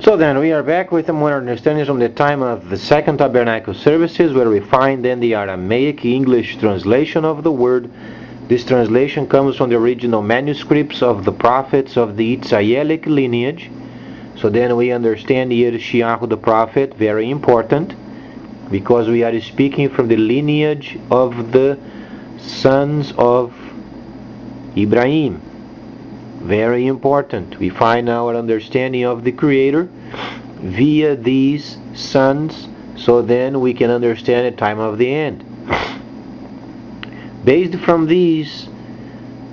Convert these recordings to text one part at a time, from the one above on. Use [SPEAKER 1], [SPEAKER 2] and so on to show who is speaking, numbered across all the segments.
[SPEAKER 1] So then we are back with more understandings from the time of the Second Tabernacle services, where we find then the Aramaic English translation of the word. This translation comes from the original manuscripts of the prophets of the Israelic lineage. So then we understand Yirmiyahu the prophet, very important, because we are speaking from the lineage of the sons of Ibrahim. Very important. We find our understanding of the Creator via these sons, so then we can understand the time of the end. Based from these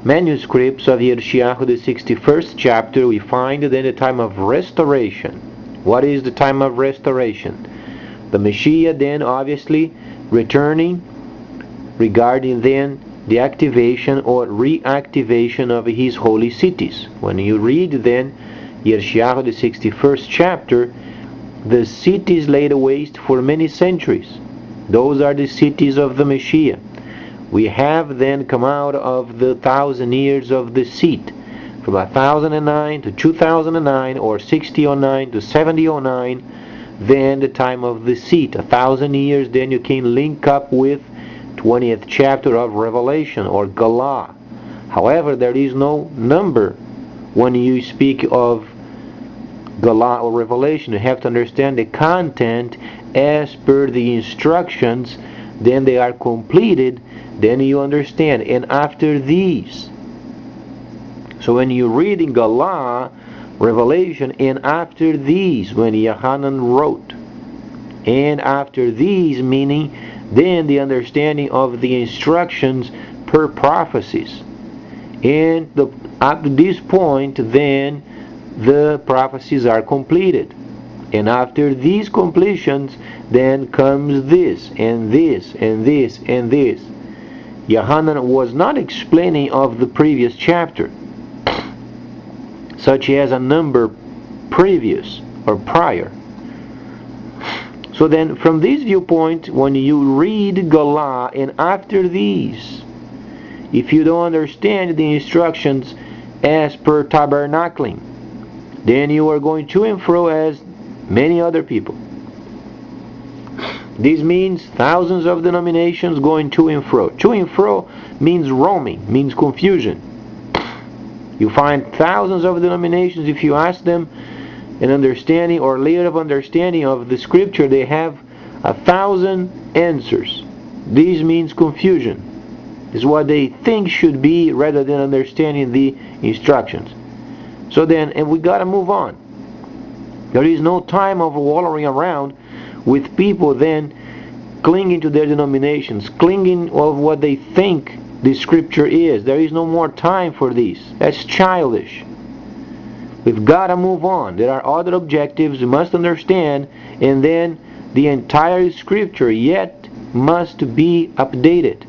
[SPEAKER 1] manuscripts of Yirmiyahu, the 61st chapter, we find then the time of restoration. What is the time of restoration? The Messiah then obviously returning, regarding then the activation or reactivation of his holy cities. When you read then Yirmiyahu, the 61st chapter, the cities laid waste for many centuries. Those are the cities of the Messiah. We have then come out of the 1,000 years of deceit, from 1009 to 2009, or 6009 to 7009, then the time of deceit. 1,000 years, then you can link up with 20th chapter of Revelation, or Galah. However, there is no number when you speak of Galah or Revelation. You have to understand the content as per the instructions. Then they are completed, then you understand. And after these, so when you read in Galah, Revelation, and after these, when Yohanan wrote, and after these, meaning then the understanding of the instructions per prophecies. And up to this point, then the prophecies are completed. And after these completions, then comes this, and this, and this, and this. Yohanan was not explaining of the previous chapter, such as a number previous or prior. So then, from this viewpoint, when you read Galah, and after these, if you don't understand the instructions as per tabernacling, then you are going to and fro as many other people. This means thousands of denominations going to and fro. To and fro means roaming, means confusion. You find thousands of denominations. If you ask them an understanding or layer of understanding of the scripture, they have 1,000 answers. This means confusion. This is what they think should be, rather than understanding the instructions. So then, and we got to move on. There is no time of wallowing around with people then clinging to their denominations, clinging of what they think the scripture is. There is no more time for this. That's childish. We've got to move on. There are other objectives we must understand, and then the entire scripture yet must be updated.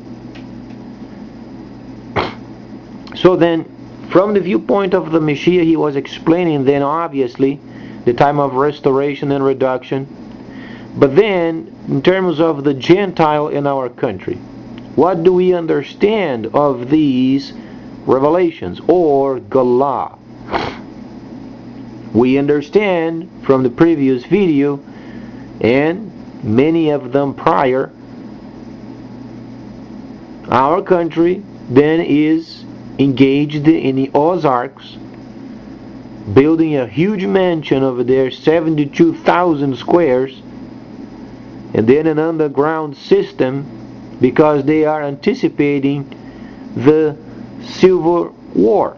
[SPEAKER 1] So then, from the viewpoint of the Messiah, he was explaining then obviously the time of restoration and reduction. But then, in terms of the Gentile in our country, what do we understand of these revelations, or Galah? We understand from the previous video, and many of them prior, our country then is engaged in the Ozarks, building a huge mansion over there, 72,000 squares, and then an underground system, because they are anticipating the Civil War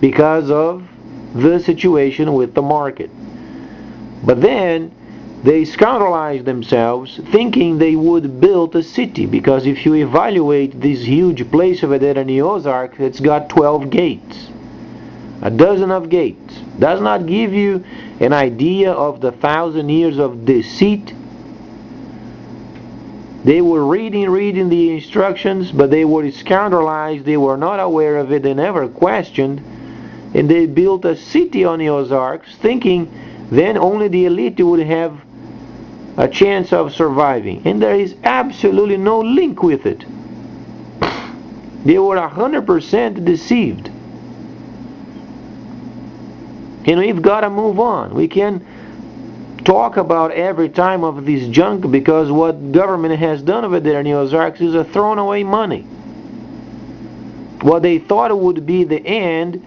[SPEAKER 1] because of the situation with the market. But then they scandalized themselves, thinking they would build a city, because if you evaluate this huge place over there in the Ozarks, it's got 12 gates, a dozen of gates. Does not give you an idea of the 1,000 years of deceit. They were reading the instructions, but they were scandalized. They were not aware of it. They never questioned, and they built a city on the Ozarks, thinking then only the elite would have a chance of surviving. And there is absolutely no link with it. They were 100% deceived. And we've got to move on. We can talk about every time of this junk, because what government has done over there in the Ozarks is a thrown away money. What they thought would be the end,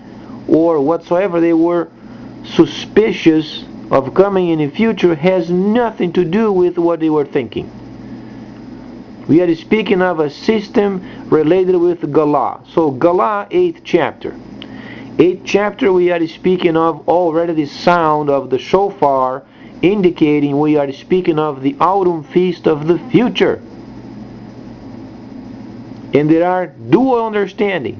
[SPEAKER 1] or whatsoever they were suspicious of coming in the future, has nothing to do with what they were thinking. We are speaking of a system related with Galah. So Galah, 8th chapter. 8th chapter, we are speaking of already the sound of the shofar, indicating we are speaking of the autumn feast of the future. And there are dual understanding.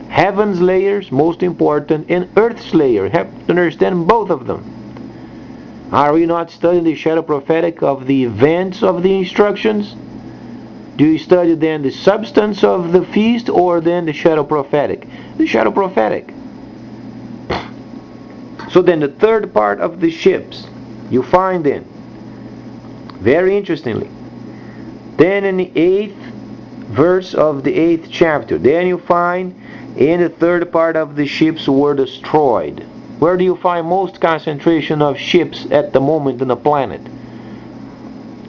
[SPEAKER 1] Heaven's layers, most important, and earth's layer. Have to understand both of them. Are we not studying the shadow prophetic of the events of the instructions? Do you study then the substance of the feast, or then the shadow prophetic? The shadow prophetic. So then the third part of the ships, you find then, very interestingly, then in the 8th verse of the 8th chapter, then you find in the third part of the ships were destroyed. Where do you find most concentration of ships at the moment on the planet?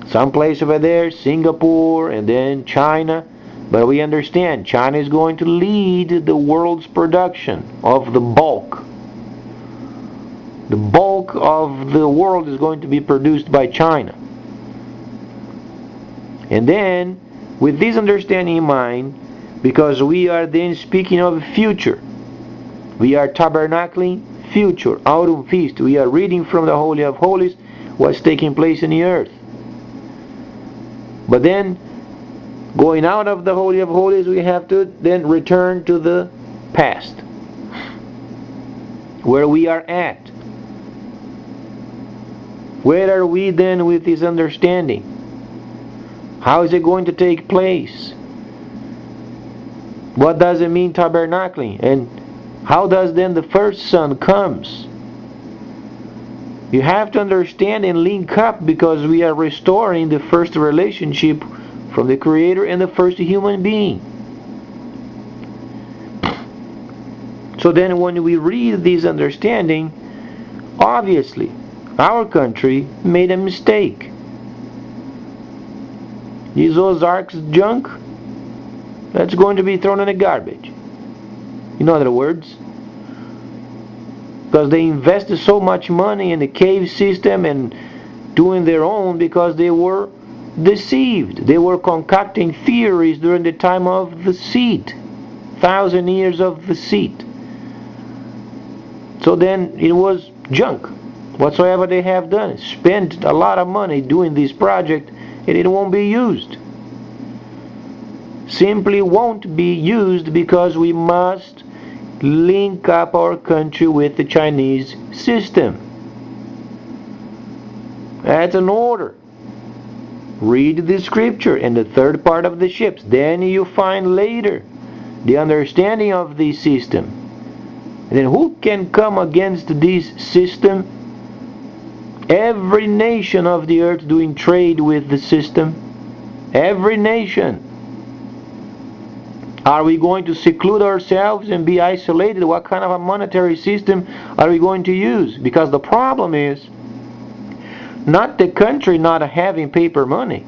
[SPEAKER 1] Some place over there, Singapore, and then China. But we understand China is going to lead the world's production of the bulk. The bulk of the world is going to be produced by China. And then, with this understanding in mind, because we are then speaking of future, we are tabernacling future, autumn feast. We are reading from the Holy of Holies what's taking place in the earth. But then, going out of the Holy of Holies, we have to then return to the past, where we are at. Where are we then with this understanding? How is it going to take place? What does it mean tabernacling? And how does then the first son comes? You have to understand and link up, because we are restoring the first relationship from the Creator and the first human being. So then when we read this understanding, obviously our country made a mistake. These Ozarks junk, that's going to be thrown in the garbage. In other words, because they invested so much money in the cave system and doing their own, because they were deceived. They were concocting theories during the time of the seed, 1,000 years of the seed. So then it was junk. Whatsoever they have done, spent a lot of money doing this project, and it won't be used. Simply won't be used, because we must link up our country with the Chinese system. That's an order. Read the scripture in the third part of the ships. Then you find later the understanding of this system. And then who can come against this system? Every nation of the earth doing trade with the system. Every nation. Are we going to seclude ourselves and be isolated? What kind of a monetary system are we going to use? Because the problem is not the country not having paper money.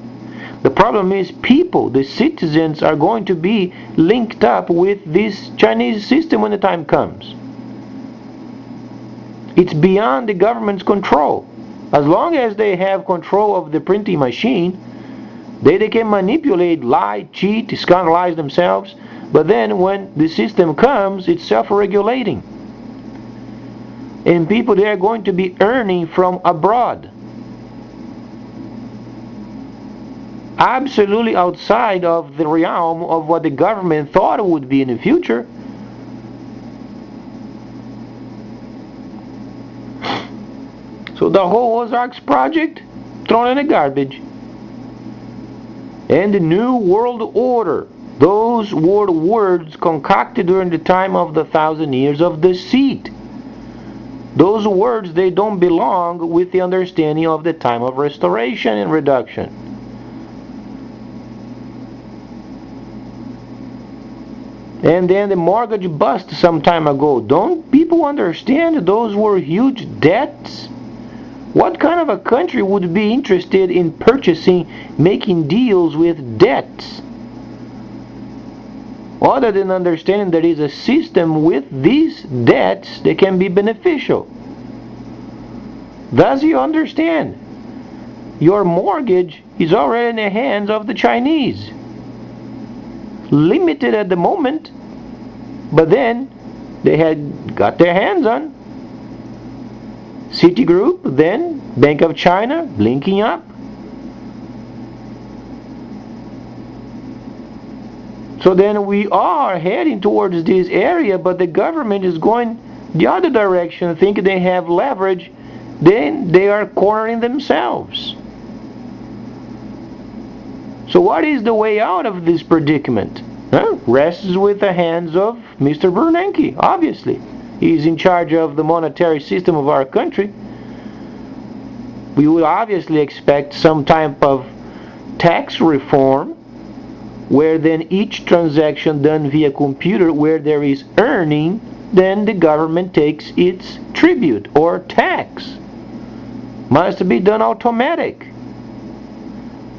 [SPEAKER 1] The problem is people, the citizens, are going to be linked up with this Chinese system when the time comes. It's beyond the government's control. As long as they have control of the printing machine, they can manipulate, lie, cheat, scandalize themselves. But then when the system comes, it's self-regulating. And people, they are going to be earning from abroad. Absolutely outside of the realm of what the government thought it would be in the future. So the whole Ozarks project, thrown in the garbage. And the New World Order, those were words concocted during the time of the 1,000 years of deceit. Those words, they don't belong with the understanding of the time of restoration and reduction. And then the mortgage bust some time ago. Don't people understand those were huge debts? What kind of a country would be interested in purchasing, making deals with debts? Other than understanding there is a system with these debts that can be beneficial. Does you understand? Your mortgage is already in the hands of the Chinese. Limited at the moment, but then they had got their hands on Citigroup, then Bank of China, linking up. So then we are heading towards this area, but the government is going the other direction, thinking they have leverage, then they are cornering themselves. So what is the way out of this predicament? Rests with the hands of Mr. Bernanke, obviously. He's in charge of the monetary system of our country. We would obviously expect some type of tax reform, where then each transaction done via computer, where there is earning, then the government takes its tribute or tax. Must be done automatic.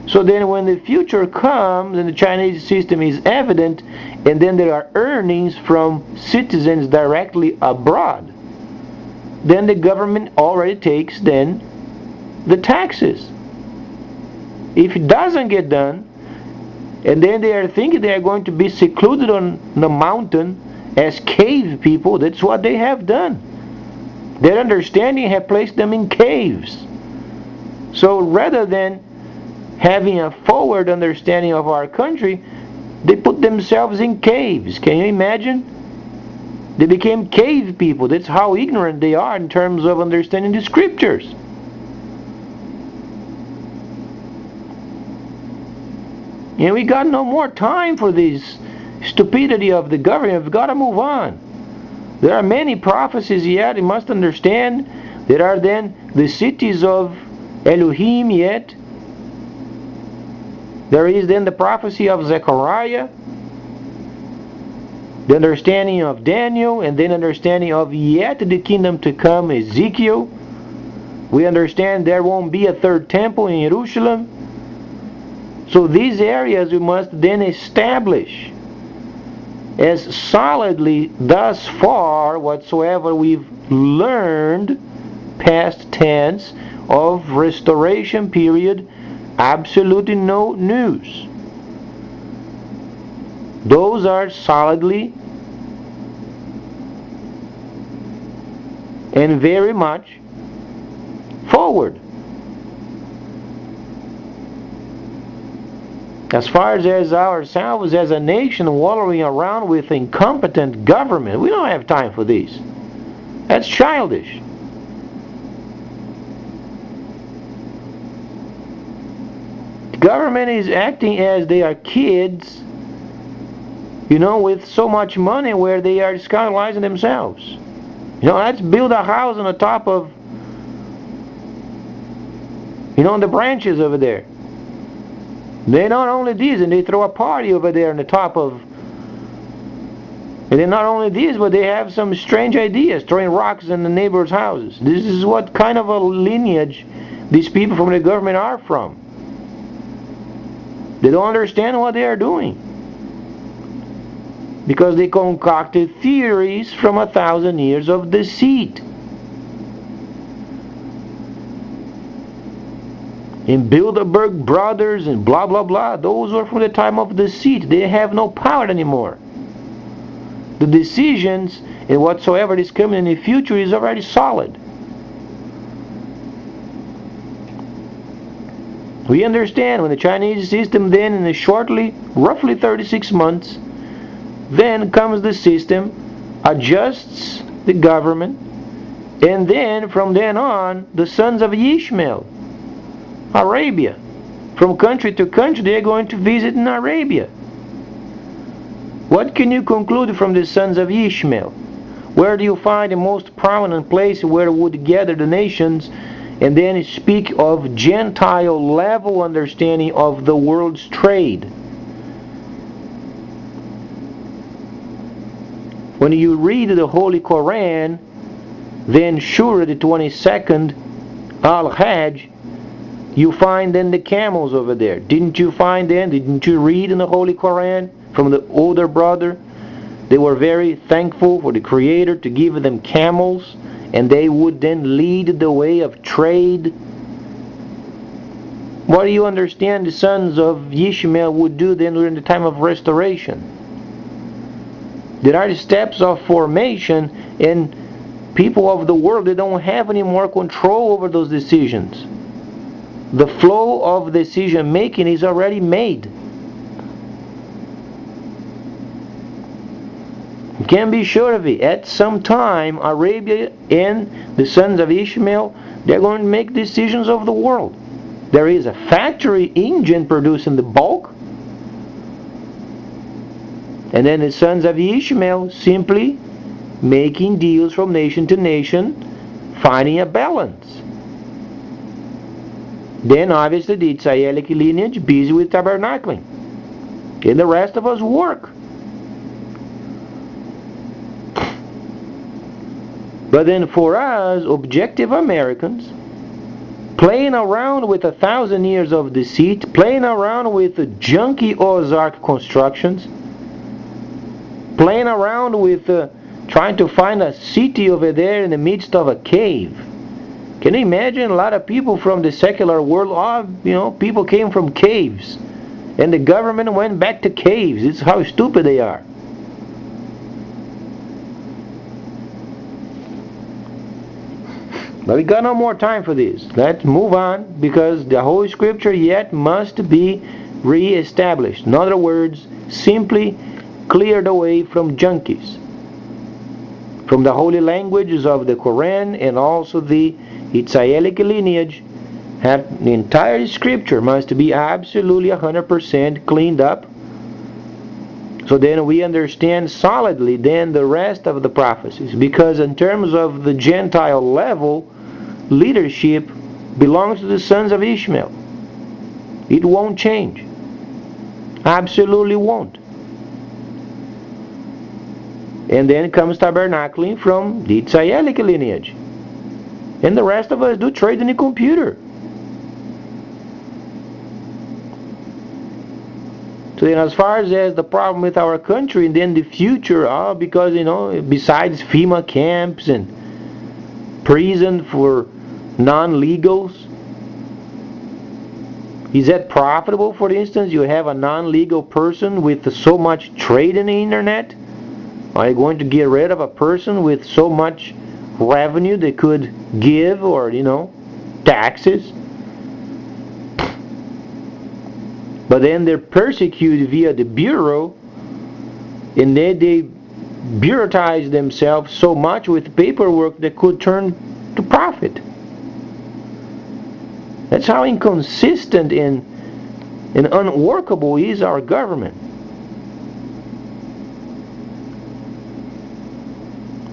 [SPEAKER 1] So then when the future comes and the Chinese system is evident, and then there are earnings from citizens directly abroad, then the government already takes then the taxes. If it doesn't get done, and then they are thinking they are going to be secluded on the mountain as cave people, that's what they have done. Their understanding have placed them in caves. So rather than having a forward understanding of our country, they put themselves in caves. Can you imagine? They became cave people. That's how ignorant they are in terms of understanding the scriptures. And we got no more time for this stupidity of the government. We've got to move on. There are many prophecies yet. You must understand. There are then the cities of Elohim yet. There is then the prophecy of Zechariah, the understanding of Daniel, and then understanding of yet the kingdom to come, Ezekiel. We understand there won't be a third temple in Jerusalem. So these areas we must then establish as solidly thus far whatsoever we've learned, past tense, of restoration period, absolutely no news. Those are solidly and very much forward. As far as ourselves as a nation wallowing around with incompetent government, we don't have time for this. That's childish. The government is acting as they are kids, with so much money where they are scandalizing themselves. Let's build a house on the top of, the branches over there. They not only this, and they throw a party over there on the top of, and then not only this, but they have some strange ideas, throwing rocks in the neighbors' houses. This is what kind of a lineage these people from the government are from. They don't understand what they are doing, because they concocted theories from 1,000 years of deceit. And Bilderberg brothers and blah blah blah, those were from the time of deceit. They have no power anymore. The decisions and whatsoever is coming in the future is already solid. We understand when the Chinese system then in a shortly, roughly 36 months, then comes the system, adjusts the government, and then from then on, the sons of Ishmael, Arabia. From country to country, they are going to visit in Arabia. What can you conclude from the sons of Ishmael? Where do you find the most prominent place where would gather the nations and then speak of Gentile level understanding of the world's trade? when you read the Holy Quran, then sure the 22nd Al-Hajj, you find then the camels over there. Didn't you find them? Didn't you read in the Holy Quran from the older brother? They were very thankful for the Creator to give them camels, and they would then lead the way of trade. What do you understand the sons of Ishmael would do then during the time of restoration? There are the steps of formation, and people of the world, they don't have any more control over those decisions. The flow of decision making is already made. You can be sure of it. At some time, Arabia and the sons of Ishmael, they're going to make decisions of the world. There is a factory engine producing the bulk, and then the sons of Ishmael simply making deals from nation to nation, finding a balance. Then obviously the Itzayelic lineage busy with tabernacling, and the rest of us work. But then for us, objective Americans, playing around with 1,000 years of deceit, playing around with junky Ozark constructions, playing around with trying to find a city over there in the midst of a cave. Can you imagine a lot of people from the secular world, people came from caves, and the government went back to caves. It's how stupid they are. But we got no more time for this. Let's move on, because the Holy Scripture yet must be re-established. In other words, simply cleared away from junkies, from the holy languages of the Quran and also the Itzayelic lineage. The entire Scripture must be absolutely 100% cleaned up, so then we understand solidly then the rest of the prophecies. Because in terms of the Gentile level, leadership belongs to the sons of Ishmael. It won't change. Absolutely won't. And then comes tabernacling from the Itzayelic lineage. And the rest of us do trade in the computer. So then as far as the problem with our country and then the future, because besides FEMA camps and prison for non-legals, is that profitable? For instance, you have a non-legal person with so much trade in the internet. Are you going to get rid of a person with so much revenue they could give, or taxes? But then they're persecuted via the bureau, and then they bureautize themselves so much with paperwork that could turn to profit. That's how inconsistent and unworkable is our government.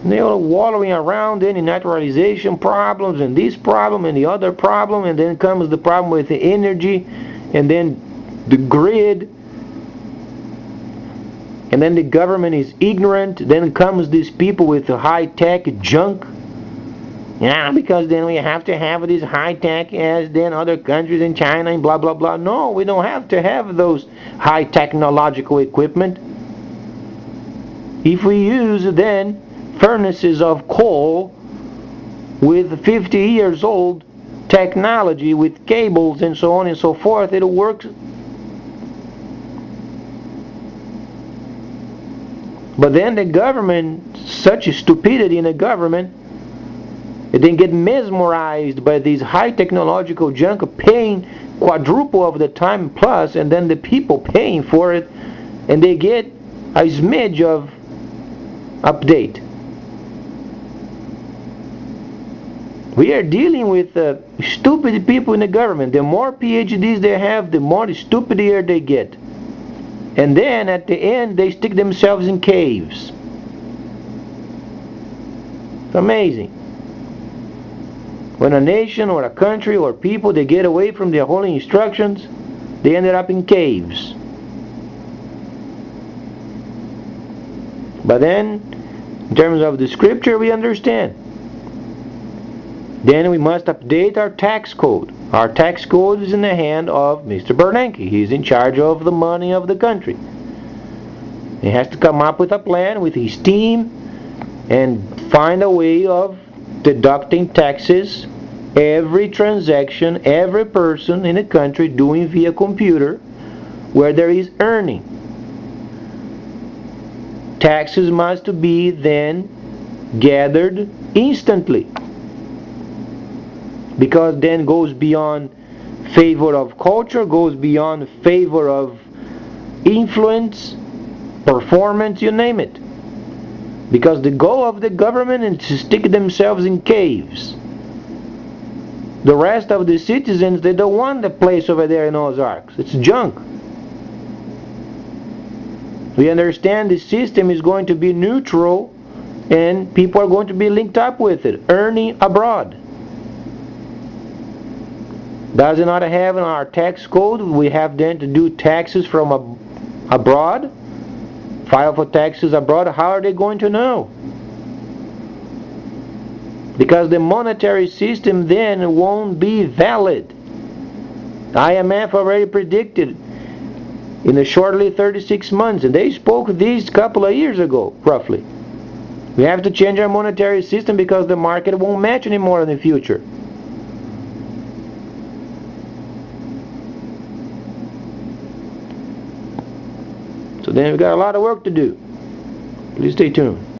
[SPEAKER 1] They are wallowing around in naturalization problems and this problem and the other problem, and then comes the problem with the energy, and then the grid, and then the government is ignorant. Then comes these people with the high-tech junk. Because then we have to have this high-tech as then other countries in China and blah blah blah. No, we don't have to have those high technological equipment. If we use then furnaces of coal with 50 years old technology with cables and so on and so forth, it'll work. But then the government, such a stupidity in the government, it then get mesmerized by these high technological junk, paying quadruple of the time plus, and then the people paying for it, and they get a smidge of update. We are dealing with stupid people in the government. The more PhDs they have, the more stupider they get. And then at the end, they stick themselves in caves. It's amazing. When a nation or a country or people, they get away from their holy instructions, they ended up in caves. But then In terms of the scripture, we understand. Then we must update our tax code. Our tax code is in the hand of Mr. Bernanke. He's in charge of the money of the country. He has to come up with a plan with his team and find a way of deducting taxes every transaction, every person in the country doing via computer where there is earning. Taxes must be then gathered instantly, because then goes beyond favor of culture, goes beyond favor of influence, performance, you name it. Because the goal of the government is to stick themselves in caves. The rest of the citizens, they don't want the place over there in Ozarks. It's junk. We understand the system is going to be neutral and people are going to be linked up with it, earning abroad. Does it not have in our tax code? We have then to do taxes from abroad, file for taxes abroad. How are they going to know? Because the monetary system then won't be valid. IMF already predicted in the shortly 36 months, and they spoke these couple of years ago, roughly. We have to change our monetary system because the market won't match anymore in the future. So then we've got a lot of work to do. Please stay tuned.